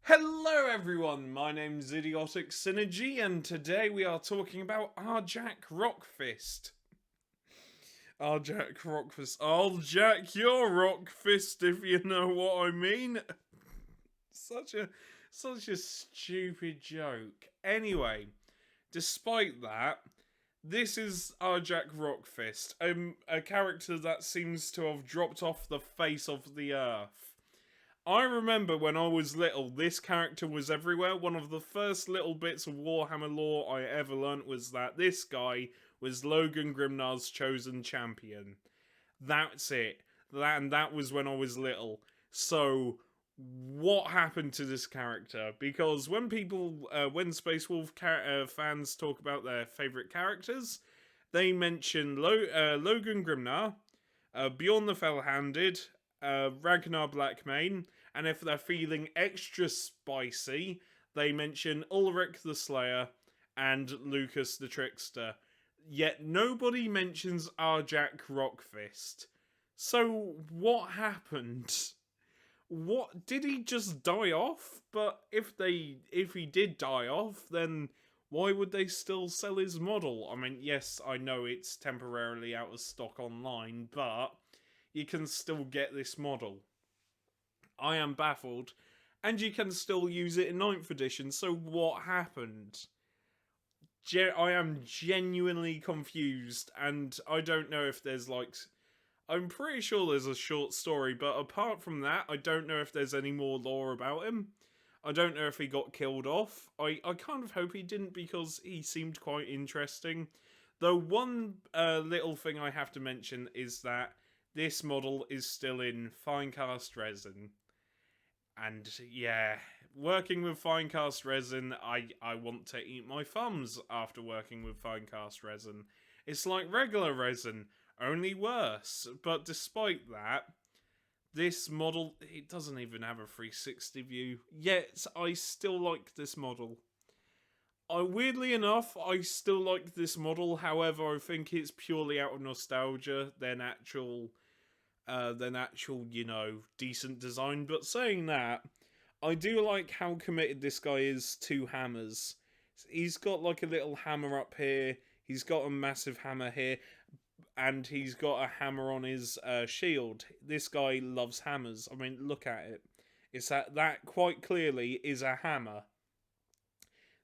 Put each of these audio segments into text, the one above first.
Hello everyone, my name's Idiotic Synergy and today we are talking about Arjac Rockfist. Arjac Rockfist. I'll jack your Rockfist if you know what I mean. Such a stupid joke. Anyway, despite that, this is Arjac Rockfist, a character that seems to have dropped off the face of the earth. I remember when I was little, this character was everywhere. One of the first little bits of Warhammer lore I ever learnt was that this guy was Logan Grimnar's chosen champion. That's it. That was when I was little. So, what happened to this character? Because when when Space Wolf fans talk about their favourite characters, they mention Logan Grimnar, Bjorn the Fell-Handed, Ragnar Blackmane, and if they're feeling extra spicy, they mention Ulrich the Slayer and Lucas the Trickster. Yet nobody mentions Arjac Rockfist. So what happened? What did he just die off? But if he did die off, then why would they still sell his model? I mean, yes, I know it's temporarily out of stock online, but you can still get this model. I am baffled, and you can still use it in 9th edition, so what happened? I am genuinely confused, and I don't know if there's I'm pretty sure there's a short story, but apart from that, I don't know if there's any more lore about him. I don't know if he got killed off. I kind of hope he didn't because he seemed quite interesting. Though one little thing I have to mention is that this model is still in Finecast resin. And yeah, working with Finecast resin, I want to eat my thumbs after working with Finecast resin. It's like regular resin, only worse. But despite that, this model, it doesn't even have a 360 view. Yet, I still like this model. Weirdly enough, I still like this model. However, I think it's purely out of nostalgia than actual, decent design. But saying that, I do like how committed this guy is to hammers. He's got like a little hammer up here. He's got a massive hammer here. And he's got a hammer on his shield. This guy loves hammers. I mean, look at it. It's that quite clearly is a hammer.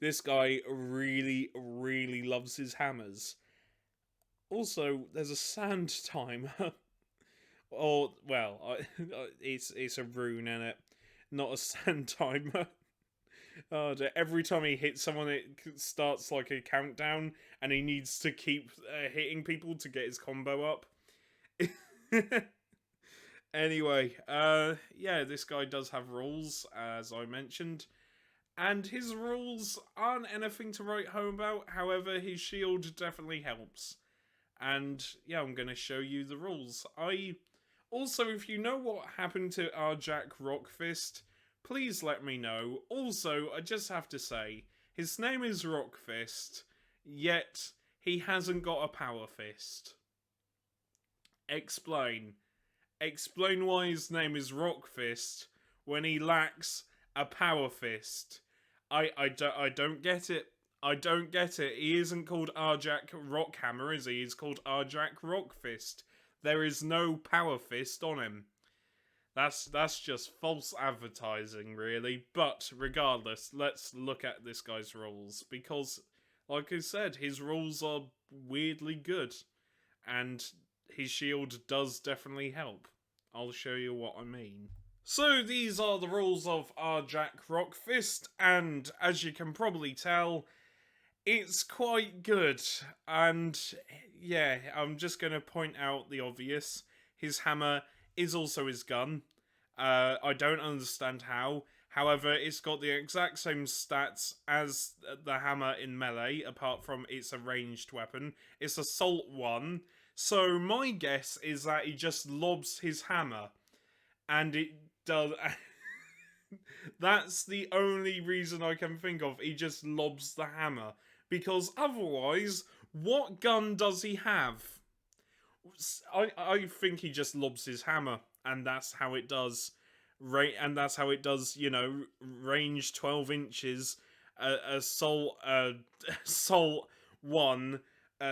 This guy really, really loves his hammers. Also, there's a sand timer. Or, well, it's a rune in it, not a sand timer. Every time he hits someone, it starts like a countdown, and he needs to keep hitting people to get his combo up. Anyway, yeah, this guy does have rules, as I mentioned, and his rules aren't anything to write home about. However, his shield definitely helps. And yeah, I'm going to show you the rules. Also, if you know what happened to Arjac Rockfist, please let me know. Also, I just have to say, his name is Rockfist, yet he hasn't got a power fist. Explain. Explain why his name is Rockfist when he lacks a power fist. I don't get it. I don't get it. He isn't called Arjac Rockhammer, is he? He's called Arjac Rockfist. There is no power fist on him. That's just false advertising, really. But regardless, let's look at this guy's rules. Because, like I said, his rules are weirdly good. And his shield does definitely help. I'll show you what I mean. So these are the rules of Arjac Rockfist. And as you can probably tell, it's quite good. And yeah, I'm just going to point out the obvious. His hammer is also his gun. I don't understand how. However, it's got the exact same stats as the hammer in melee, apart from it's a ranged weapon. It's assault 1. So my guess is that he just lobs his hammer. And it does... That's the only reason I can think of. He just lobs the hammer. Because otherwise, what gun does he have? I think he just lobs his hammer, and that's how it does. and that's how it does, range 12 inches, assault, assault 1,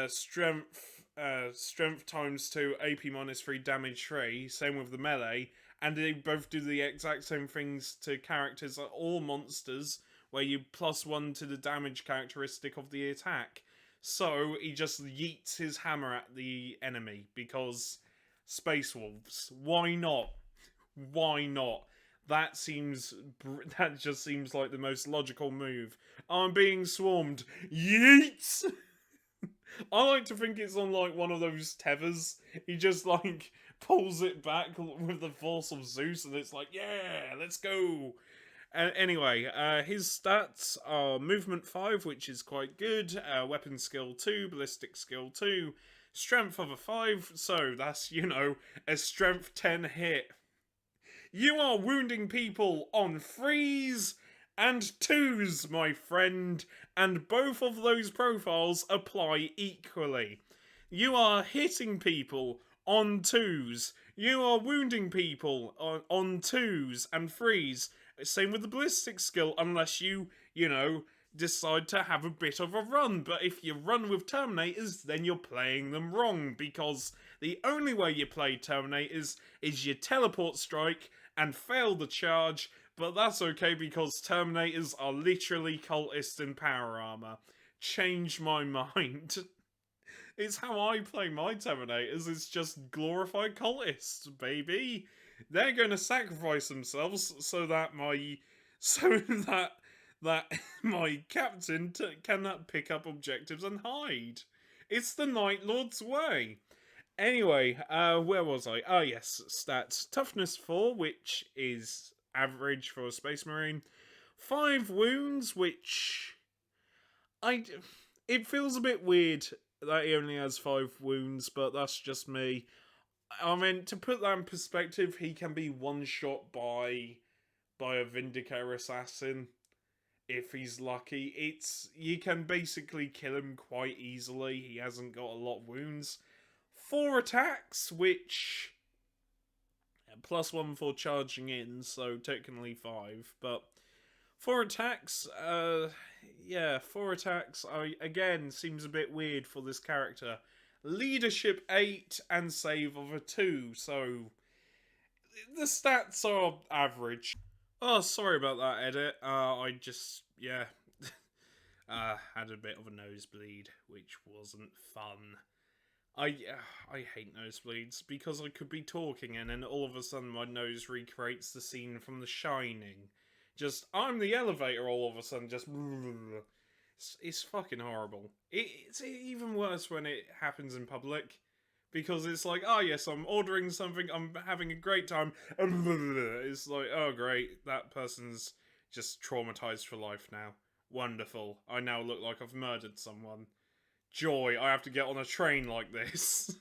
strength times 2, AP minus 3, damage 3, same with the melee, and they both do the exact same things to characters or monsters, where you plus 1 to the damage characteristic of the attack. So he just yeets his hammer at the enemy, because Space Wolves. Why not? Why not? That seems that just seems like the most logical move. I'm being swarmed. Yeet! I like to think it's on like one of those tethers. He just like pulls it back with the force of Zeus, and it's like, yeah, let's go. Anyway, his stats are movement 5, which is quite good, weapon skill 2, ballistic skill 2, strength of a 5, so that's, a strength 10 hit. You are wounding people on 3s and 2s, my friend, and both of those profiles apply equally. You are hitting people on 2s. You are wounding people on 2s and 3s. Same with the ballistic skill, unless you decide to have a bit of a run. But if you run with Terminators, then you're playing them wrong, because the only way you play Terminators is you teleport strike and fail the charge, but that's okay because Terminators are literally cultists in power armor. Change my mind. It's how I play my Terminators, it's just glorified cultists, baby. They're gonna sacrifice themselves so that my my captain cannot pick up objectives and hide. It's the Night Lord's way. Anyway, where was I? Ah, yes, stats. Toughness 4, which is average for a Space Marine. 5 wounds, which it feels a bit weird that he only has 5 wounds, but that's just me. I mean, to put that in perspective, he can be one-shot by a Vindicator Assassin if he's lucky. You can basically kill him quite easily. He hasn't got a lot of wounds. 4 attacks, which plus 1 for charging in, so technically 5. But 4 attacks, 4 attacks. Again, seems a bit weird for this character. Leadership 8 and save of a 2, so the stats are average. Oh, sorry about that, edit. I just, had a bit of a nosebleed, which wasn't fun. I hate nosebleeds because I could be talking and then all of a sudden my nose recreates the scene from The Shining. Just, I'm the elevator all of a sudden, just... It's fucking horrible. It's even worse when it happens in public. Because it's like, oh yes, I'm ordering something, I'm having a great time. It's like, oh great, that person's just traumatized for life now. Wonderful. I now look like I've murdered someone. Joy, I have to get on a train like this.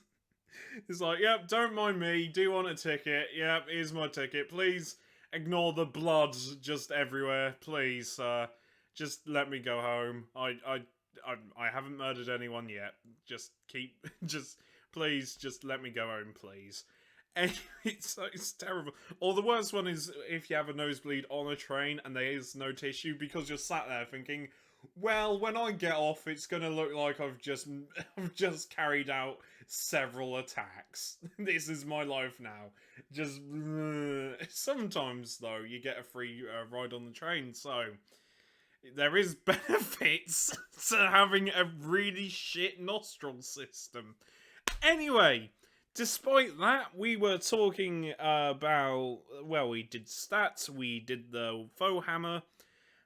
It's like, yep, don't mind me, do you want a ticket? Yep, here's my ticket. Please ignore the blood just everywhere. Please, just let me go home. I haven't murdered anyone yet. Just please, just let me go home, please. And it's terrible. Or the worst one is if you have a nosebleed on a train and there is no tissue because you're sat there thinking, well, when I get off, it's gonna look like I've just carried out several attacks. This is my life now. Just sometimes though, you get a free ride on the train, so there is benefits to having a really shit nostril system. Anyway, despite that, we were talking about, well, we did stats, we did the foe hammer.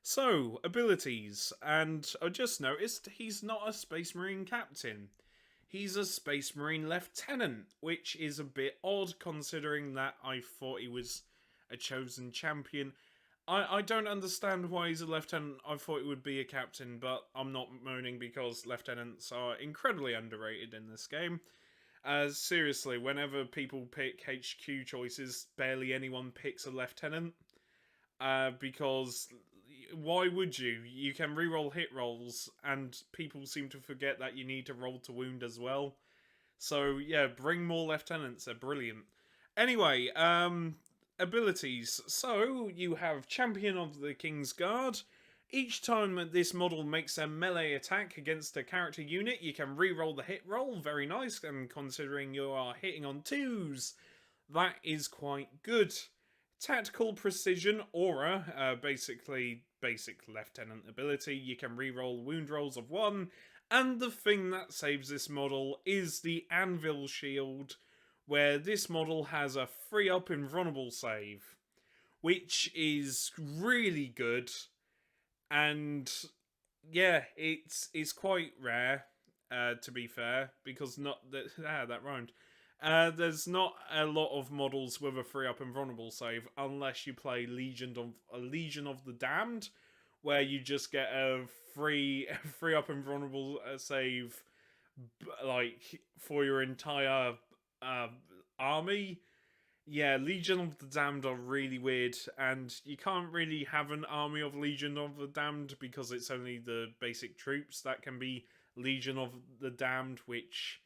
So, abilities, and I just noticed he's not a Space Marine captain. He's a Space Marine lieutenant, which is a bit odd considering that I thought he was a chosen champion. I don't understand why he's a lieutenant. I thought he would be a captain, but I'm not moaning because lieutenants are incredibly underrated in this game. Seriously, whenever people pick HQ choices, barely anyone picks a lieutenant. Because why would you? You can reroll hit rolls, and people seem to forget that you need to roll to wound as well. So yeah, bring more lieutenants, they're brilliant. Anyway, abilities. So, you have Champion of the King's Guard. Each time this model makes a melee attack against a character unit, you can re-roll the hit roll. Very nice, and considering you are hitting on 2s, that is quite good. Tactical Precision Aura, basically basic Lieutenant ability. You can re-roll wound rolls of 1, and the thing that saves this model is the Anvil Shield, where this model has a free up invulnerable save, which is really good. And yeah, it's quite rare, to be fair, because not that that rhymed. There's not a lot of models with a free up invulnerable save unless you play Legion of the Damned, where you just get a free up invulnerable save, like for your entire army. Yeah, Legion of the Damned are really weird, and you can't really have an army of Legion of the Damned because it's only the basic troops that can be Legion of the Damned, which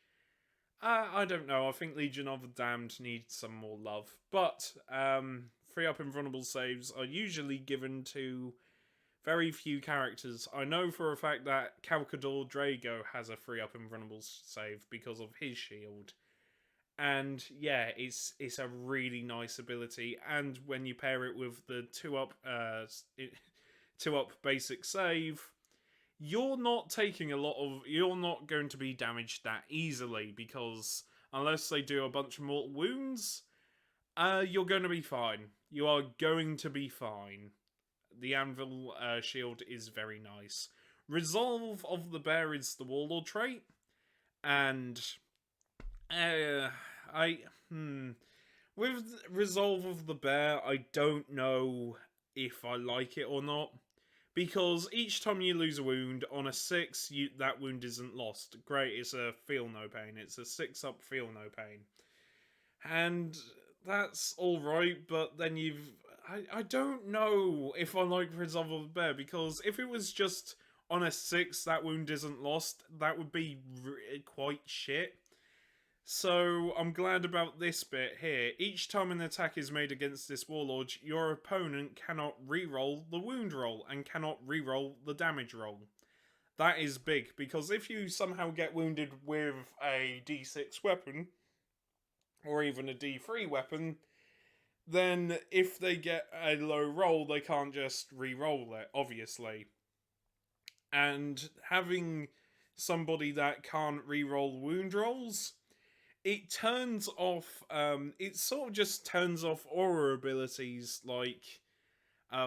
I don't know. I think Legion of the Damned needs some more love. But free up invulnerable saves are usually given to very few characters. I know for a fact that Calcador Drago has a free up invulnerable save because of his shield. And yeah, it's a really nice ability, and when you pair it with the 2-up basic save, you're not going to be damaged that easily, because unless they do a bunch of mortal wounds, you're going to be fine. You are going to be fine. The Anvil shield is very nice. Resolve of the Bear is the warlord trait, and with Resolve of the Bear, I don't know if I like it or not, because each time you lose a wound on a 6, that wound isn't lost. Great, it's a feel no pain. It's a 6-up feel no pain, and that's all right. But then I don't know if I like Resolve of the Bear, because if it was just on a 6 that wound isn't lost, that would be quite shit. So I'm glad about this bit here. Each time an attack is made against this warlord, your opponent cannot re-roll the wound roll and cannot re-roll the damage roll. That is big, because if you somehow get wounded with a D6 weapon, or even a D3 weapon, then if they get a low roll, they can't just re-roll it, obviously. And having somebody that can't re-roll wound rolls, it turns off, it sort of just turns off aura abilities, like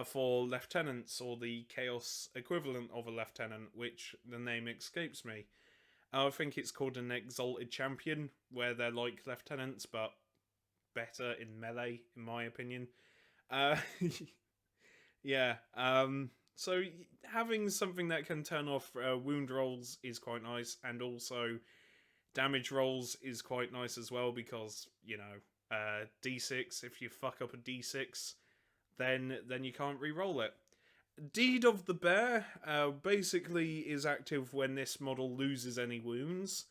for lieutenants, or the chaos equivalent of a lieutenant, which the name escapes me. I think it's called an exalted champion, where they're like lieutenants, but better in melee, in my opinion. Yeah, so having something that can turn off wound rolls is quite nice, and also damage rolls is quite nice as well, because, you know, D6, if you fuck up a D6, then you can't re-roll it. Deed of the Bear basically is active when this model loses any wounds,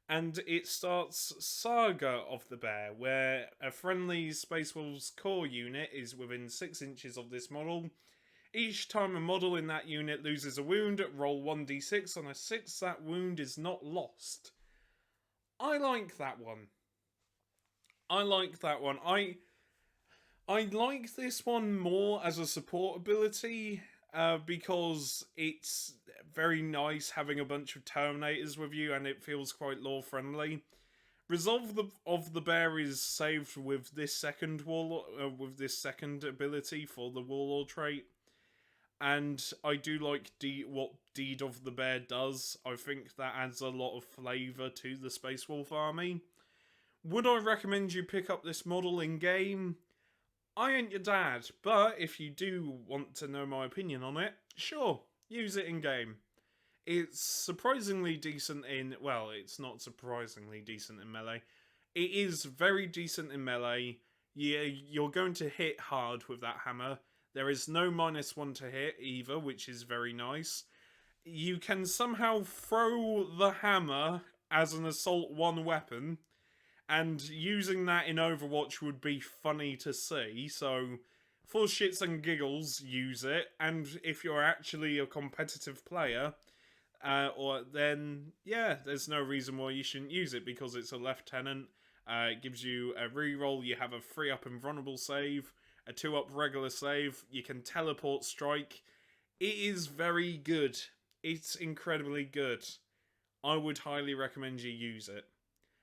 and it starts Saga of the Bear, where a friendly Space Wolves core unit is within 6 inches of this model. Each time a model in that unit loses a wound, roll 1d6. On a 6, that wound is not lost. I like that one. I like this one more as a support ability, because it's very nice having a bunch of Terminators with you, and it feels quite lore friendly. Resolve of the Bear is saved with this second second ability for the warlord trait, and I do like what Deed of the Bear does. I think that adds a lot of flavour to the Space Wolf army. Would I recommend you pick up this model in game? I ain't your dad, but if you do want to know my opinion on it, sure, use it in game. It's surprisingly decent in, well, it's not surprisingly decent in melee. It is very decent in melee. Yeah, you're going to hit hard with that hammer. There is no -1 to hit either, which is very nice. You can somehow throw the hammer as an assault 1 weapon, And using that in Overwatch would be funny to see, so for shits and giggles, use it. And if you're actually a competitive player, or then, yeah, there's no reason why you shouldn't use it, because it's a lieutenant. It gives you a reroll, you have a 3-up invulnerable save, a 2-up regular save, you can teleport strike. It is very good. It's incredibly good. I would highly recommend you use it.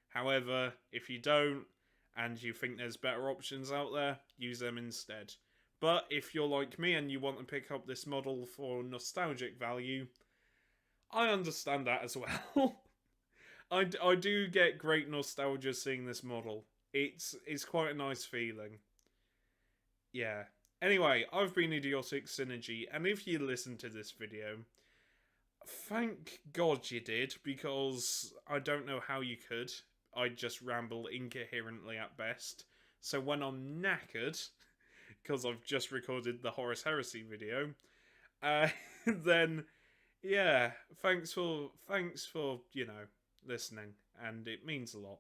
However, if you don't, and you think there's better options out there, use them instead. But if you're like me and you want to pick up this model for nostalgic value, I understand that as well. I do get great nostalgia seeing this model. It's quite a nice feeling. Yeah. Anyway, I've been Idiotic Synergy, and if you listen to this video, thank God you did, because I don't know how you could. I just ramble incoherently at best. So when I'm knackered, because I've just recorded the Horus Heresy video, then yeah, thanks for listening, and it means a lot.